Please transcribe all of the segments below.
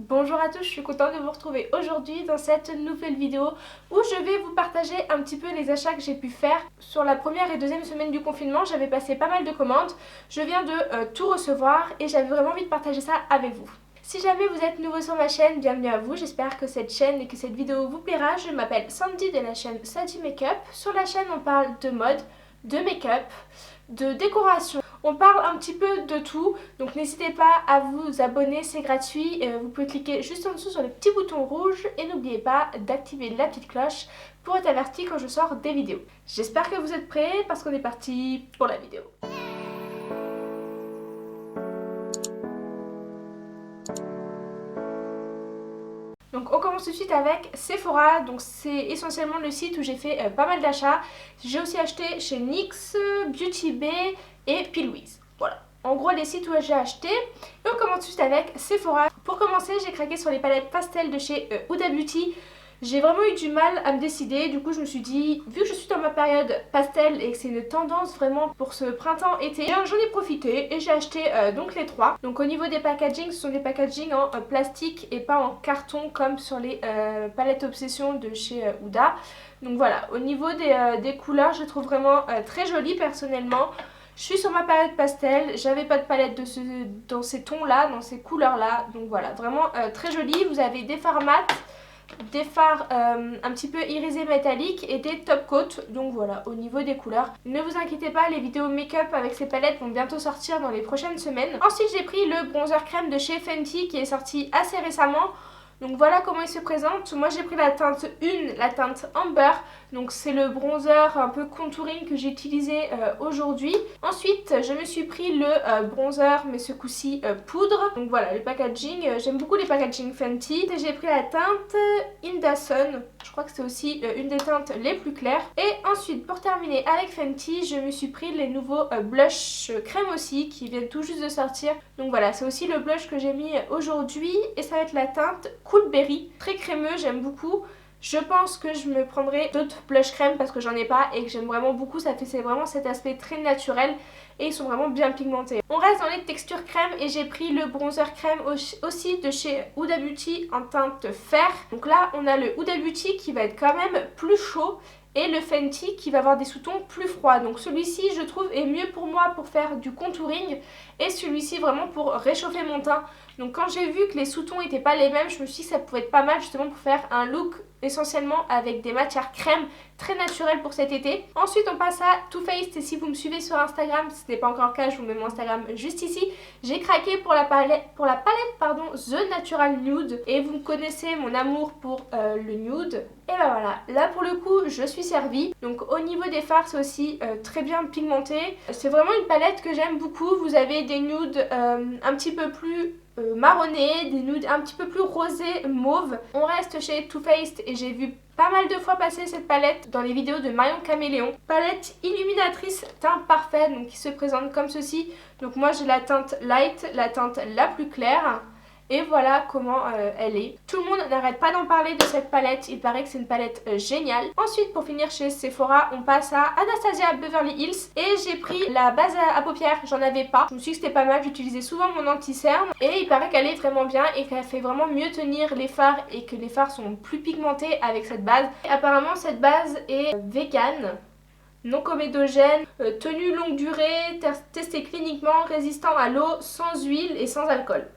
Bonjour à tous, je suis contente de vous retrouver aujourd'hui dans cette nouvelle vidéo où je vais vous partager un petit peu les achats que j'ai pu faire. Sur la première et deuxième semaine du confinement, j'avais passé pas mal de commandes. Je viens de tout recevoir et j'avais vraiment envie de partager ça avec vous. Si jamais vous êtes nouveau sur ma chaîne, bienvenue à vous. J'espère que cette chaîne et que cette vidéo vous plaira. Je m'appelle Sandy de la chaîne Sandy Makeup. Sur la chaîne, on parle de mode, de make-up, de décoration. On parle un petit peu de tout, donc n'hésitez pas à vous abonner, c'est gratuit. Vous pouvez cliquer juste en dessous sur le petit bouton rouge et n'oubliez pas d'activer la petite cloche pour être averti quand je sors des vidéos. J'espère que vous êtes prêts parce qu'on est parti pour la vidéo. Donc on commence tout de suite avec Sephora, donc c'est essentiellement le site où j'ai fait pas mal d'achats. J'ai aussi acheté chez NYX, Beauty Bay et P. Louise. Voilà, en gros les sites où j'ai acheté. Et on commence tout de suite avec Sephora. Pour commencer, j'ai craqué sur les palettes pastel de chez Huda Beauty. J'ai vraiment eu du mal à me décider, du coup je me suis dit, vu que je suis dans ma période pastel et que c'est une tendance vraiment pour ce printemps-été, j'en ai profité et j'ai acheté donc les trois. Donc au niveau des packaging, ce sont des packaging en plastique et pas en carton comme sur les palettes Obsession de chez Huda. Donc voilà, au niveau des couleurs, je les trouve vraiment très jolies personnellement. Je suis sur ma palette pastel, j'avais pas de palette dans ces tons là, dans ces couleurs là, donc voilà, vraiment très jolie. Vous avez des fards mat, des fards un petit peu irisés métalliques et des top coats. Donc voilà, au niveau des couleurs, ne vous inquiétez pas, les vidéos make-up avec ces palettes vont bientôt sortir dans les prochaines semaines. Ensuite j'ai pris le bronzer crème de chez Fenty qui est sorti assez récemment. Donc voilà comment il se présente. Moi j'ai pris la teinte 1, la teinte Amber. Donc c'est le bronzer un peu contouring que j'ai utilisé aujourd'hui. Ensuite je me suis pris le bronzer mais ce coup-ci poudre. Donc voilà le packaging, j'aime beaucoup les packaging Fenty. Et j'ai pris la teinte In the Sun. Je crois que c'est aussi une des teintes les plus claires. Et ensuite pour terminer avec Fenty, je me suis pris les nouveaux blush crème aussi qui viennent tout juste de sortir. Donc voilà, c'est aussi le blush que j'ai mis aujourd'hui et ça va être la teinte Cool Berry. Très crémeux, j'aime beaucoup. Je pense que je me prendrai d'autres blush crème parce que j'en ai pas et que j'aime vraiment beaucoup. Ça fait vraiment cet aspect très naturel et ils sont vraiment bien pigmentés. On reste dans les textures crème et j'ai pris le bronzer crème aussi de chez Huda Beauty en teinte fer. Donc là on a le Huda Beauty qui va être quand même plus chaud et le Fenty qui va avoir des sous-tons plus froids. Donc celui-ci je trouve est mieux pour moi pour faire du contouring et celui-ci vraiment pour réchauffer mon teint. Donc quand j'ai vu que les sous-tons n'étaient pas les mêmes, je me suis dit que ça pouvait être pas mal justement pour faire un look essentiellement avec des matières crème très naturelles pour cet été. Ensuite on passe à Too Faced et si vous me suivez sur Instagram, si ce n'est pas encore le cas, je vous mets mon Instagram juste ici. J'ai craqué pour la palette The Natural Nude et vous me connaissez mon amour pour le nude. Et ben voilà, là pour le coup je suis servie. Donc au niveau des fards c'est aussi très bien pigmenté. C'est vraiment une palette que j'aime beaucoup. Vous avez des nudes un petit peu plus marronné, des nudes un petit peu plus rosés, mauve. On reste chez Too Faced et j'ai vu pas mal de fois passer cette palette dans les vidéos de Marion Caméléon. Palette illuminatrice teint parfait, donc qui se présente comme ceci. Donc moi j'ai la teinte light, la teinte la plus claire. Et voilà comment elle est. Tout le monde n'arrête pas d'en parler de cette palette. Il paraît que c'est une palette géniale. Ensuite, pour finir chez Sephora, on passe à Anastasia Beverly Hills. Et j'ai pris la base à paupières. J'en avais pas. Je me suis dit que c'était pas mal. J'utilisais souvent mon anti-cerne. Et il paraît qu'elle est vraiment bien et qu'elle fait vraiment mieux tenir les fards. Et que les fards sont plus pigmentés avec cette base. Et apparemment, cette base est vegan, non comédogène, tenue longue durée, testée cliniquement, résistant à l'eau, sans huile et sans alcool.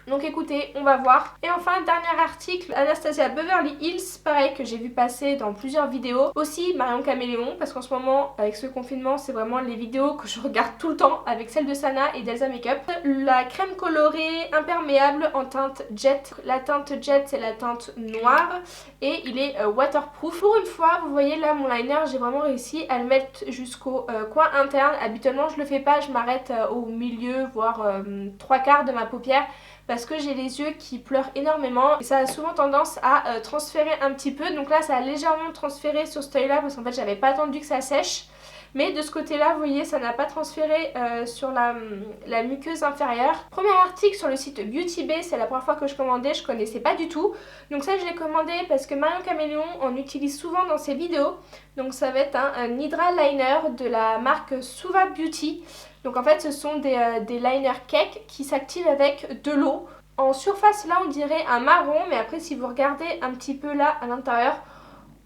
Donc écoutez, on va voir. Et enfin, dernier article, Anastasia Beverly Hills, pareil que j'ai vu passer dans plusieurs vidéos. Aussi Marion Caméléon, parce qu'en ce moment, avec ce confinement, c'est vraiment les vidéos que je regarde tout le temps, avec celle de Sana et d'Elsa Makeup. La crème colorée imperméable en teinte jet. La teinte jet, c'est la teinte noire et il est waterproof. Pour une fois, vous voyez là mon liner, j'ai vraiment réussi à le mettre jusqu'au coin interne. Habituellement, je le fais pas, je m'arrête au milieu, voire trois quarts de ma paupière, parce que j'ai les yeux qui pleurent énormément et ça a souvent tendance à transférer un petit peu. Donc là ça a légèrement transféré sur ce œil là parce qu'en fait j'avais pas attendu que ça sèche. Mais de ce côté là vous voyez ça n'a pas transféré sur la muqueuse inférieure. Premier article sur le site Beauty Bay, c'est la première fois que je commandais, je connaissais pas du tout. Donc ça je l'ai commandé parce que Marion Caméléon en utilise souvent dans ses vidéos. Donc ça va être un Hydra Liner de la marque Suva Beauty. Donc en fait ce sont des liners cake qui s'activent avec de l'eau. En surface là on dirait un marron, mais après si vous regardez un petit peu là à l'intérieur,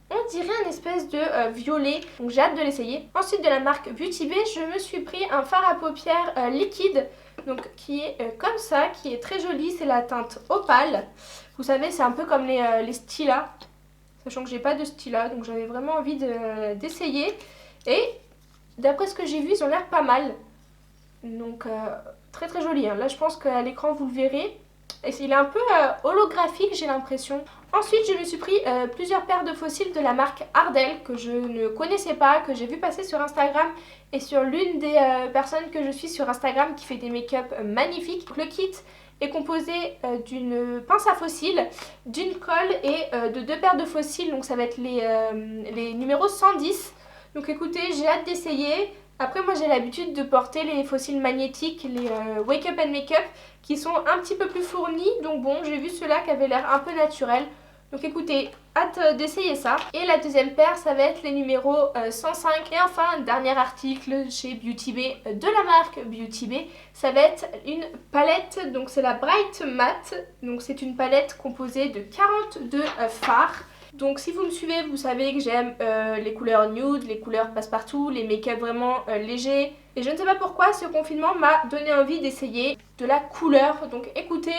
on dirait un espèce de violet, donc j'ai hâte de l'essayer. Ensuite de la marque Beauty Bay, je me suis pris un fard à paupières liquide, donc qui est comme ça, qui est très joli, c'est la teinte opale. Vous savez, c'est un peu comme les Stila, sachant que j'ai pas de Stila, donc j'avais vraiment envie d'essayer. Et d'après ce que j'ai vu, ils ont l'air pas mal. Donc très très joli, hein. Là je pense qu'à l'écran vous le verrez. Et il est un peu holographique, j'ai l'impression. Ensuite je me suis pris plusieurs paires de faux cils de la marque Ardell que je ne connaissais pas, que j'ai vu passer sur Instagram et sur l'une des personnes que je suis sur Instagram qui fait des make-up magnifiques. Donc, le kit est composé d'une pince à faux cils, d'une colle et de 2 paires de faux cils, donc ça va être les numéros 110. Donc écoutez, j'ai hâte d'essayer. Après moi j'ai l'habitude de porter les faux cils magnétiques, les Wake Up and Make Up, qui sont un petit peu plus fournis. Donc bon, j'ai vu ceux-là qui avaient l'air un peu naturels. Donc écoutez, hâte d'essayer ça. Et la deuxième paire, ça va être les numéros 105. Et enfin, un dernier article chez Beauty Bay, de la marque Beauty Bay, ça va être une palette. Donc c'est la Bright Matte. Donc c'est une palette composée de 42 fards. Donc si vous me suivez, vous savez que j'aime les couleurs nude, les couleurs passe-partout, les make-up vraiment légers. Et je ne sais pas pourquoi ce confinement m'a donné envie d'essayer de la couleur. Donc écoutez,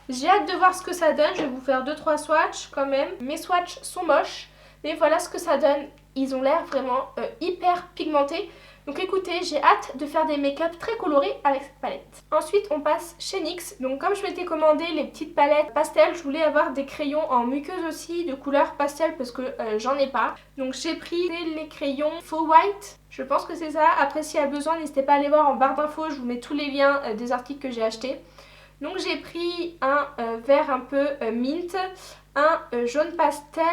j'ai hâte de voir ce que ça donne. Je vais vous faire 2-3 swatchs quand même. Mes swatchs sont moches, mais voilà ce que ça donne. Ils ont l'air vraiment hyper pigmentés. Donc écoutez, j'ai hâte de faire des make-up très colorés avec cette palette. Ensuite, on passe chez NYX. Donc comme je m'étais commandé les petites palettes pastel, je voulais avoir des crayons en muqueuse aussi, de couleur pastel parce que j'en ai pas. Donc j'ai pris les crayons Faux White. Je pense que c'est ça. Après, s'il y a besoin, n'hésitez pas à aller voir en barre d'infos. Je vous mets tous les liens des articles que j'ai achetés. Donc j'ai pris un vert un peu mint, un jaune pastel,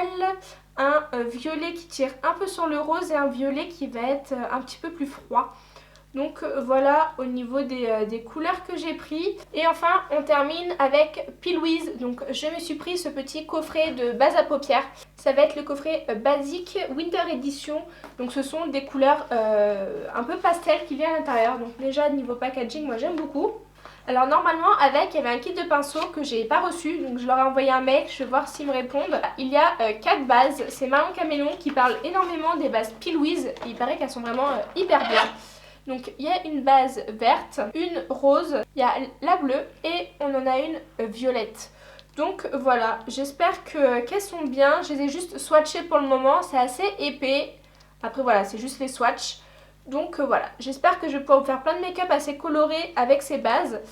un violet qui tire un peu sur le rose et un violet qui va être un petit peu plus froid. Donc voilà au niveau des couleurs que j'ai pris. Et enfin on termine avec P. Louise. Donc je me suis pris ce petit coffret de base à paupières. Ça va être le coffret basique Winter Edition. Donc ce sont des couleurs un peu pastel qui viennent à l'intérieur. Donc déjà niveau packaging moi j'aime beaucoup. Alors normalement avec il y avait un kit de pinceaux que j'ai pas reçu, donc je leur ai envoyé un mail, je vais voir s'ils me répondent. Il y a 4 bases, c'est Marron Caméléon qui parle énormément des bases P. Louise, et il paraît qu'elles sont vraiment hyper bien. Donc il y a une base verte, une rose, il y a la bleue et on en a une violette. Donc voilà, j'espère qu'elles sont bien, je les ai juste swatchées pour le moment, c'est assez épais. Après voilà, c'est juste les swatchs. Donc voilà, j'espère que je vais pouvoir vous faire plein de make-up assez colorés avec ces bases.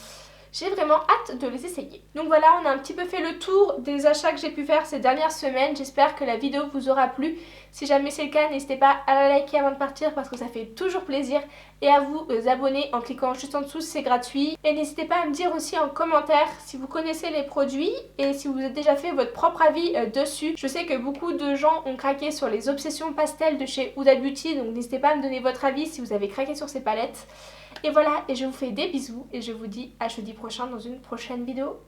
J'ai vraiment hâte de les essayer. Donc voilà, on a un petit peu fait le tour des achats que j'ai pu faire ces dernières semaines. J'espère que la vidéo vous aura plu. Si jamais c'est le cas, n'hésitez pas à la liker avant de partir parce que ça fait toujours plaisir. Et à vous abonner en cliquant juste en dessous, c'est gratuit. Et n'hésitez pas à me dire aussi en commentaire si vous connaissez les produits et si vous avez déjà fait votre propre avis dessus. Je sais que beaucoup de gens ont craqué sur les Obsessions Pastel de chez Huda Beauty. Donc n'hésitez pas à me donner votre avis si vous avez craqué sur ces palettes. Et voilà, et je vous fais des bisous et je vous dis à jeudi prochain dans une prochaine vidéo.